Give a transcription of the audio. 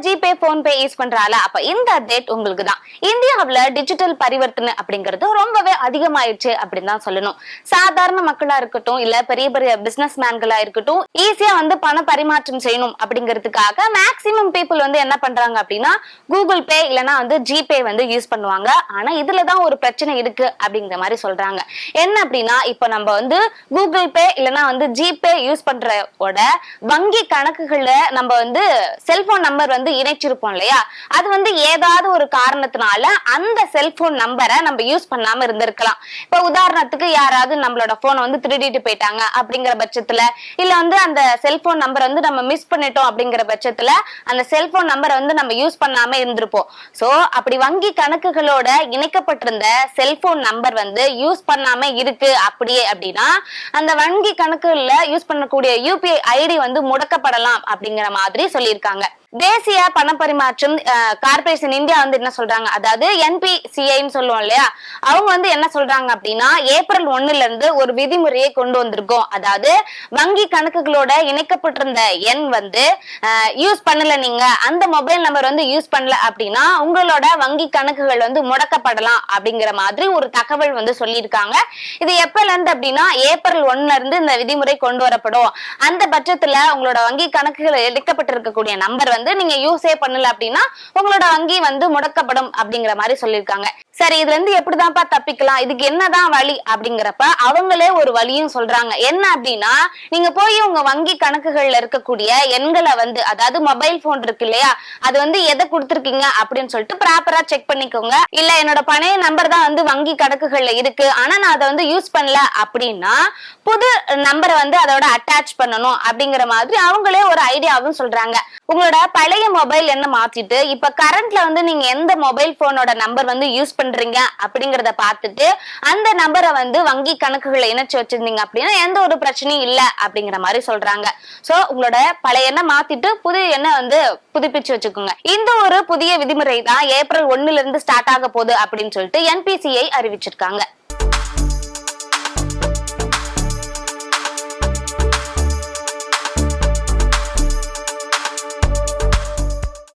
GPay PhonePe use பண்றால அப்ப இந்த update உங்களுக்கு தான். இந்தியாவுல டிஜிட்டல் பரிவர்த்தனை அப்படிங்கிறது ரொம்பவே அதிகமாயிடுச்சு அப்படின்னு தான் சொல்லணும். சாதாரண மக்களா இருக்கட்டும் இல்ல பெரிய பெரிய பிசினஸ் மேன்களா இருக்கட்டும் ஈஸியா பண பரிமாற்றம் செய்யணும் அப்படிங்கிறதுக்காக மேக்சிமம் பீப்புள் என்ன பண்றாங்க அப்படின்னா கூகுள் பே இல்லைன்னா ஜிபே யூஸ் பண்ணுவாங்க. ஆனா இதுலதான் ஒரு பிரச்சனை இருக்கு அப்படிங்கிற மாதிரி சொல்றாங்க. என்ன அப்படின்னா இப்ப நம்ம கூகுள் பே இல்லைன்னா ஜிபே யூஸ் பண்றோட வங்கி கணக்குகள்ல நம்ம செல்போன் நம்பர் இணைச்சிருப்போம் இல்லையா, அது ஏதாவது ஒரு காரணத்தினால அந்த செல்போன் நம்பரை நம்ம யூஸ் பண்ணாம இருந்திருக்கலாம். இப்ப உதாரணத்துக்கு யாராவது நம்மளோட போனை திருடிட்டு போயிட்டாங்க அப்படிங்கிற பட்சத்துல இல்ல அந்த செல்போன் நம்பர் நம்ம மிஸ் பண்ணிட்டோம் அப்படிங்கிற பட்சத்துல அந்த செல்போன் நம்பரை நம்ம யூஸ் பண்ணாம இருந்திருப்போம். சோ அப்படி வங்கி கணக்குகளோட இணைக்கப்பட்டிருந்த செல்போன் நம்பர் யூஸ் பண்ணாம இருக்கு அப்படியே அப்படின்னா அந்த வங்கி கணக்குல யூஸ் பண்ணக்கூடிய யூபிஐ ஐடி முடக்கப்படலாம் அப்படிங்கிற மாதிரி சொல்லியிருக்காங்க. தேசிய பண பரிமாற்றம் கார்பரேஷன் இந்தியா என்ன சொல்றாங்க, அதாவது என்பிசிஐன்னு சொல்லுவோம் இல்லையா, அவங்க என்ன சொல்றாங்க அப்படின்னா ஏப்ரல் 1ல இருந்து ஒரு விதிமுறையை கொண்டு வந்திருக்கோம். அதாவது வங்கி கணக்குகளோட இணைக்கப்பட்டிருந்த எண் யூஸ் பண்ணல, நீங்க அந்த மொபைல் நம்பர் யூஸ் பண்ணல அப்படின்னா உங்களோட வங்கி கணக்குகள் முடக்கப்படலாம் அப்படிங்கிற மாதிரி ஒரு தகவல் சொல்லியிருக்காங்க. இது எப்பல இருந்து அப்படின்னா ஏப்ரல் 1ல இருந்து இந்த விதிமுறை கொண்டு வரப்படும். அந்த பட்சத்துல உங்களோட வங்கி கணக்குகள் இணைக்கப்பட்டிருக்கக்கூடிய நம்பர் நீங்க யூஸே பண்ணல அப்படின்னா உங்களோட வங்கி முடக்கப்படும் அப்படிங்கிற மாதிரி சொல்லியிருக்காங்க. சரி, இதுல இருந்து எப்படிதான்ப்பா தப்பிக்கலாம், இதுக்கு என்னதான் வழி அப்படிங்கிறப்ப அவங்களே ஒரு வழியும் சொல்றாங்க. என்ன அப்படின்னா நீங்க போய் உங்க வங்கி கணக்குகள்ல இருக்கக்கூடிய எண்களை அதாவது மொபைல் போன் இருக்கு இல்லையா, அது எதை கொடுத்துருக்கீங்க அப்படின்னு சொல்லிட்டு ப்ராப்பரா செக் பண்ணிக்கோங்க. இல்ல என்னோட பழைய நம்பர் தான் வங்கி கணக்குகள்ல இருக்கு ஆனா நான் அதை யூஸ் பண்ணல அப்படின்னா புது நம்பரை அதோட அட்டாச் பண்ணணும் அப்படிங்கிற மாதிரி அவங்களே ஒரு ஐடியாவும் சொல்றாங்க. உங்களோட பழைய மொபைல் என்ன மாத்திட்டு இப்ப கரண்ட்ல நீங்க எந்த மொபைல் போனோட நம்பர் யூஸ் பண்றீங்க அப்படிங்கறத பார்த்துட்டு அந்த நம்பரை வங்கி கணக்குகளை இணைச்சு வச்சிருந்தீங்க அப்படின்னா எந்த ஒரு பிரச்சனையும் இல்ல அப்படிங்கிற மாதிரி சொல்றாங்க. சோ உங்களோட பழைய எண்ணை மாத்திட்டு புதிய எண்ணை புதுப்பிச்சு வச்சுக்கோங்க. இந்த ஒரு புதிய விதிமுறை தான் ஏப்ரல் 1ல இருந்து ஸ்டார்ட் ஆக போகுது அப்படின்னு சொல்லிட்டு என்பிசிஐ அறிவிச்சிருக்காங்க.